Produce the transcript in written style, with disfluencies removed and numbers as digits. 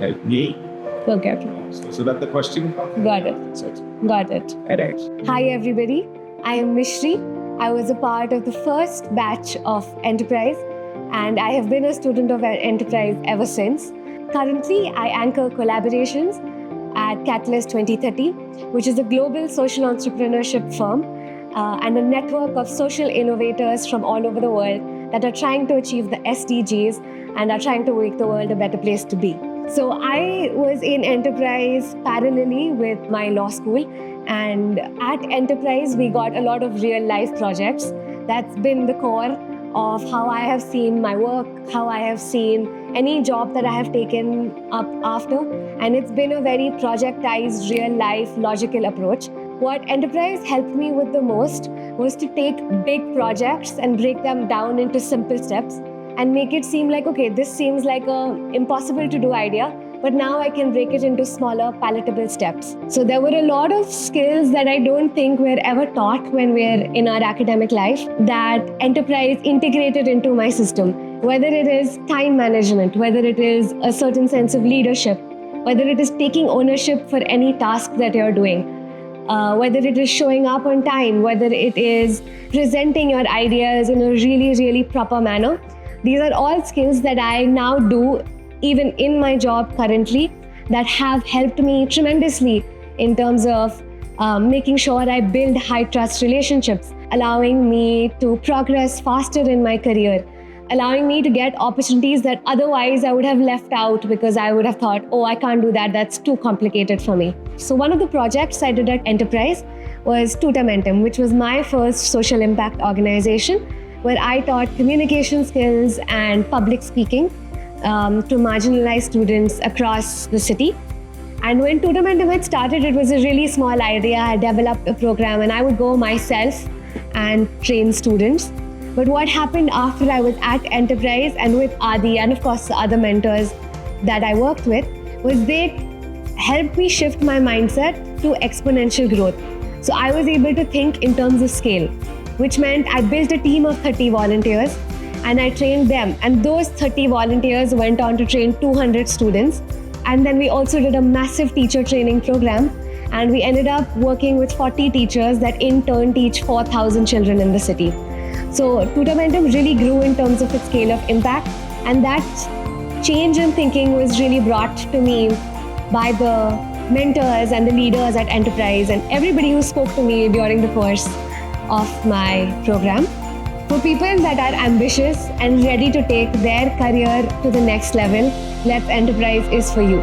help me. Okay. So that's the question. Got it. Alright. Hi everybody, I am Mishri. I was a part of the first batch of Enterprise and I have been a student of Enterprise ever since. Currently, I anchor collaborations at Catalyst 2030, which is a global social entrepreneurship firm and a network of social innovators from all over the world that are trying to achieve the SDGs and are trying to make the world a better place to be. So I was in Enterprise parallelly with my law school, and at Enterprise we got a lot of real life projects. That's been the core of how I have seen my work, how I have seen any job that I have taken up after, and it's been a very projectized, real life, logical approach. What Enterprise helped me with the most was to take big projects and break them down into simple steps and make it seem like, okay, this seems like a impossible to do idea, but now I can break it into smaller, palatable steps. So there were a lot of skills that I don't think were ever taught when we're in our academic life that Enterprise integrated into my system, whether it is time management, whether it is a certain sense of leadership, whether it is taking ownership for any task that you're doing, whether it is showing up on time, whether it is presenting your ideas in a really, really proper manner. These are all skills that I now do even in my job currently that have helped me tremendously in terms of making sure I build high trust relationships, allowing me to progress faster in my career, allowing me to get opportunities that otherwise I would have left out because I would have thought, oh, I can't do that, that's too complicated for me. So one of the projects I did at Enterprise was Tutamentum, which was my first social impact organization, where I taught communication skills and public speaking to marginalized students across the city. And when Tutamentum had started, it was a really small idea. I developed a program and I would go myself and train students. But what happened after I was at Enterprise and with Adi and of course the other mentors that I worked with was they helped me shift my mindset to exponential growth. So I was able to think in terms of scale, which meant I built a team of 30 volunteers and I trained them. And those 30 volunteers went on to train 200 students. And then we also did a massive teacher training program. And we ended up working with 40 teachers that in turn teach 4,000 children in the city. So Tutamentum really grew in terms of its scale of impact. And that change in thinking was really brought to me by the mentors and the leaders at Enterprise and everybody who spoke to me during the course of my program. For people that are ambitious and ready to take their career to the next level, Let's Enterprise is for you.